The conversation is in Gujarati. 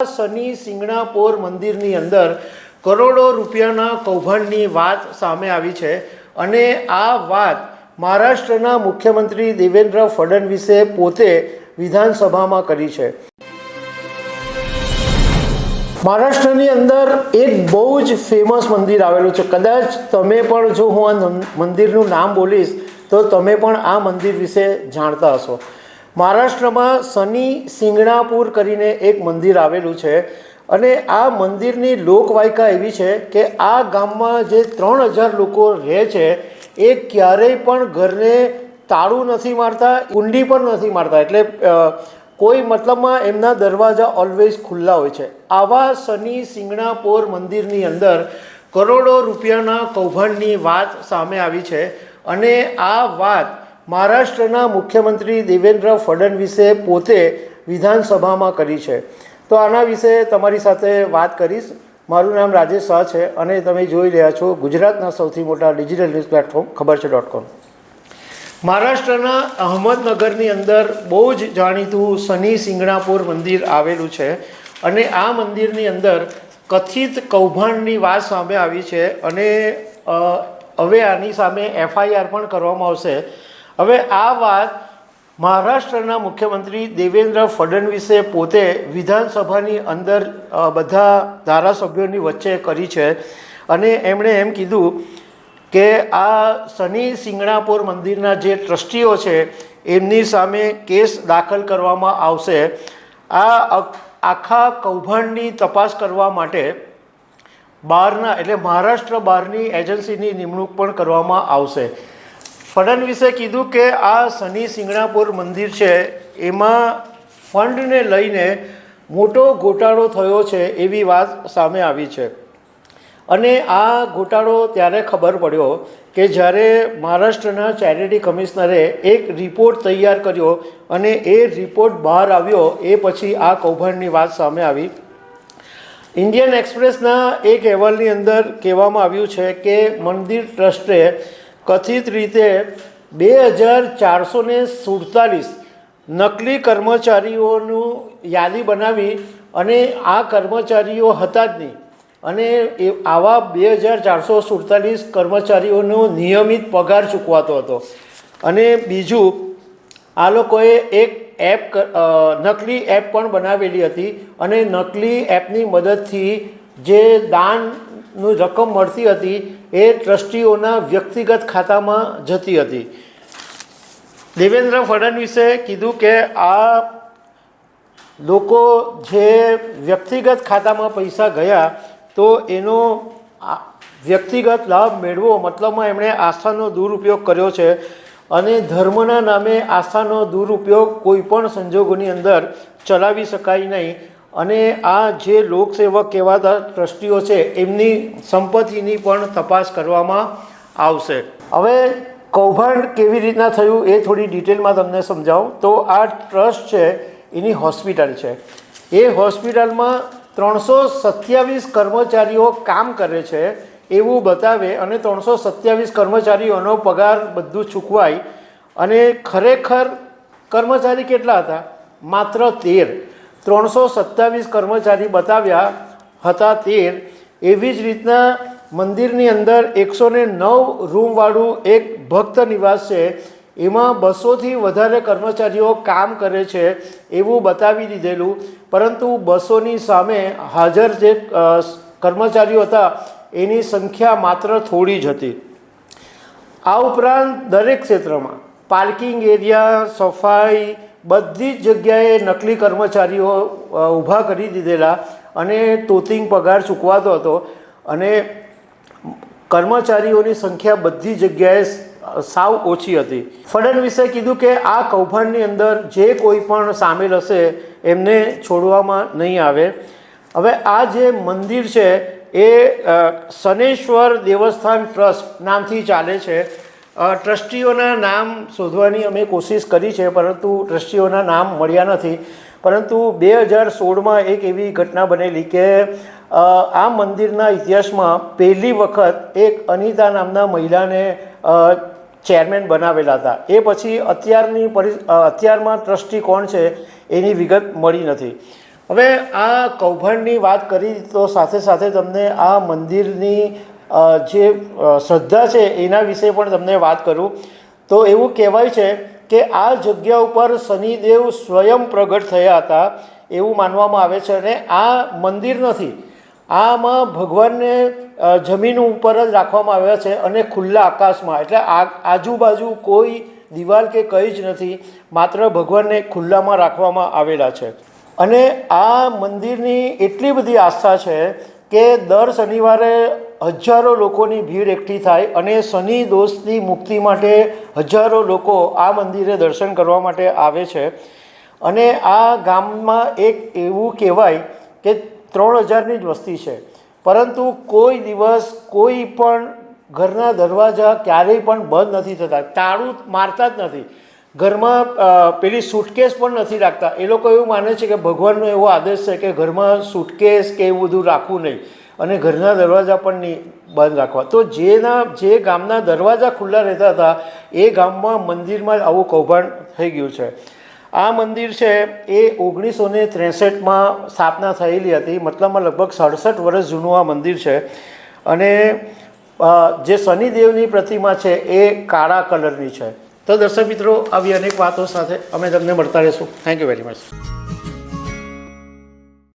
શનિ સિંગણાપોર મંદિરની અંદર કરોડો રૂપિયાના કૌભાંડની વાત સામે આવી છે અને આ વાત મહારાષ્ટ્રના મુખ્યમંત્રી દેવેન્દ્ર ફડણવીસે પોતે વિધાનસભામાં કરી છે। મહારાષ્ટ્રની અંદર એક બહુ જ ફેમસ મંદિર આવેલું છે। કદાચ તમે પણ જો હું આ મંદિરનું નામ બોલીશ તો તમે પણ આ મંદિર વિશે જાણતા હશો। મહારાષ્ટ્રમાં શનિ સિંગણાપુર કરીને એક મંદિર આવેલું છે અને આ મંદિરની લોકવાયકા એવી છે કે આ ગામમાં જે 3000 લોકો રહે છે એ ક્યારેય પણ ઘરને તાળું નથી મારતા, કુંડી પણ નથી મારતા, એટલે કોઈ મતલબમાં એમના દરવાજા ઓલવેઝ ખુલ્લા હોય છે। આવા શનિ સિંગણાપોર મંદિરની અંદર કરોડો રૂપિયાના કૌભાંડની વાત સામે આવી છે અને આ વાત મહારાષ્ટ્રના મુખ્યમંત્રી દેવેન્દ્ર ફડણવીસે પોતે વિધાનસભામાં કરી છે। તો આના વિશે તમારી સાથે વાત કરીશ। મારું નામ રાજેશ શાહ છે અને તમે જોઈ રહ્યા છો ગુજરાતના સૌથી મોટા ડિજિટલ ન્યૂઝ પ્લેટફોર્મ ખબરછે.com। મહારાષ્ટ્રના અહમદનગરની અંદર બહુ જ જાણીતું શનિ સિંગણાપુર મંદિર આવેલું છે અને આ મંદિરની અંદર કથિત કૌભાંડની વાત સામે આવી છે અને હવે આની સામે FIR પણ કરવામાં આવશે। હવે આ વાત મહારાષ્ટ્રના મુખ્યમંત્રી દેવેન્દ્ર ફડણવીસે પોતે વિધાનસભાની અંદર બધા ધારાસભ્યોની વચ્ચે કરી છે અને એમણે એમ કીધું કે આ શનિ સિંગણાપુર મંદિરના જે ટ્રસ્ટીઓ છે એમની સામે કેસ દાખલ કરવામાં આવશે। આ આખા કૌભાંડની તપાસ કરવા માટે બહારના એટલે મહારાષ્ટ્ર બહારની એજન્સીની નિમણૂક પણ કરવામાં આવશે। ફડણવીસે કીધું કે આ શનિ સિંગણાપુર મંદિર છે એમાં ફંડને લઈને મોટો ગોટાળો થયો છે એવી વાત સામે આવી છે અને આ ગોટાળો ત્યારે ખબર પડ્યો કે જ્યારે મહારાષ્ટ્રના ચેરિટી કમિશનરે એક રિપોર્ટ તૈયાર કર્યો અને એ રિપોર્ટ બહાર આવ્યો એ પછી આ કૌભાંડની વાત સામે આવી। ઇન્ડિયન એક્સપ્રેસના એક અહેવાલની અંદર કહેવામાં આવ્યું છે કે મંદિર ટ્રસ્ટે કથિત રીતે 2447 નકલી કર્મચારીઓનું યાદી બનાવી અને આ કર્મચારીઓ હતા જ નહીં અને આવા 2447 કર્મચારીઓનો નિયમિત પગાર ચૂકવાતો હતો। અને બીજું, આ લોકોએ એક એપ નકલી એપ પણ બનાવેલી હતી અને નકલી એપની મદદથી જે દાનની રકમ મળતી હતી એ ટ્રસ્ટીઓના વ્યક્તિગત ખાતામાં જતી હતી। દેવેન્દ્ર ફડણવીસે કીધું કે આ લોકો જે વ્યક્તિગત ખાતામાં પૈસા ગયા તો એનો વ્યક્તિગત લાભ મેળવો, મતલબમાં એમણે આસ્થાનો દુરુપયોગ કર્યો છે અને ધર્મના નામે આસ્થાનો દુરુપયોગ કોઈ પણ સંજોગોની અંદર ચલાવી શકાય નહીં અને આ જે લોકસેવક કહેવાતા ટ્રસ્ટીઓ છે એમની સંપત્તિની પણ તપાસ કરવામાં આવશે। હવે કૌભાંડ કેવી રીતના થયું એ થોડી ડિટેલમાં તમને સમજાવું તો આ ટ્રસ્ટ છે એની હોસ્પિટલ છે, એ હોસ્પિટલમાં 327 કર્મચારીઓ કામ કરે છે એવું બતાવે અને 327 કર્મચારીઓનો પગાર બધું ચૂકવાય અને ખરેખર કર્મચારી કેટલા હતા? માત્ર 13। 327 કર્મચારી બતાવ્યા હતા 13। એવી જ રીતના મંદિરની અંદર 109 રૂમવાળું એક ભક્ત નિવાસ છે, એમાં 200થી વધારે કર્મચારીઓ કામ કરે છે એવું બતાવી દીધેલું, પરંતુ 200ની સામે હાજર જે કર્મચારીઓ હતા એની સંખ્યા માત્ર થોડી જ હતી। આ ઉપરાંત દરેક ક્ષેત્રમાં પાર્કિંગ એરિયા, સફાઈ, બધી જ જગ્યાએ નકલી કર્મચારીઓ ઊભા કરી દીધેલા અને તોતિંગ પગાર ચૂકવાતો હતો અને કર્મચારીઓની સંખ્યા બધી જગ્યાએ સાવ ઓછી હતી। ફડણવીસે કીધું કે આ કૌભાંડની અંદર જે કોઈ પણ સામેલ હશે એમને છોડવામાં નહીં આવે। હવે આ જે મંદિર છે એ શનેશ્વર દેવસ્થાન ટ્રસ્ટ નામથી ચાલે છે। ટ્રસ્ટીઓના નામ શોધવાની અમે કોશિશ કરી છે પરંતુ ટ્રસ્ટીઓના નામ મળ્યા નથી, પરંતુ 2016માં એક એવી ઘટના બનેલી કે આ મંદિરના ઇતિહાસમાં પહેલી વખત એક અનિતા નામના મહિલાને ચેરમેન બનાવેલા હતા। એ પછી અત્યારમાં ટ્રસ્ટી કોણ છે એની વિગત મળી નથી। હવે આ કૌભાંડની વાત કરી તો સાથે સાથે તમને આ મંદિરની જે શ્રદ્ધા છે એના વિશે પણ તમને વાત કરું તો એવું કહેવાય છે કે આ જગ્યા ઉપર શનિદેવ સ્વયં પ્રગટ થયા હતા એવું માનવામાં આવે છે. અને આ મંદિર નથી, આમાં ભગવાનને જમીન ઉપર જ રાખવામાં આવ્યા છે અને ખુલ્લા આકાશમાં, એટલે આજુબાજુ કોઈ દિવાલ કે કંઈ જ નથી, માત્ર ભગવાનને ખુલ્લામાં રાખવામાં આવેલા છે. અને આ મંદિરની એટલી બધી આસ્થા છે કે દર શનિવારે હજારો લોકોની ભીડ એકઠી થાય અને શનિ દોષની મુક્તિ માટે હજારો લોકો આ મંદિરે દર્શન કરવા માટે આવે છે. અને આ ગામમાં એક એવું કહેવાય કે 3000ની જ વસ્તી છે, પરંતુ કોઈ દિવસ કોઈ પણ ઘરના દરવાજા ક્યારેય પણ બંધ નથી થતા, તાળું મારતા જ નથી, ઘરમાં પેલી સૂટકેસ પણ નથી રાખતા. એ લોકો એવું માને છે કે ભગવાનનો એવો આદેશ છે કે ઘરમાં સૂટકેસ કે એવું બધું રાખવું નહીં અને ઘરના દરવાજા પણ નહીં બંધ રાખવા. તો જે ગામના દરવાજા ખુલ્લા રહેતા હતા એ ગામમાં મંદિરમાં જ આવું કૌભાંડ થઈ ગયું છે. આ મંદિર છે એ 1963માં સ્થાપના થયેલી હતી, મતલબમાં લગભગ 67 વર્ષ જૂનું આ મંદિર છે. અને જે શનિદેવની પ્રતિમા છે એ કાળા કલરની છે. તો દર્શક મિત્રો, આવી અનેક વાતો સાથે અમે તમને મળતા રહીશું. Thank you very much.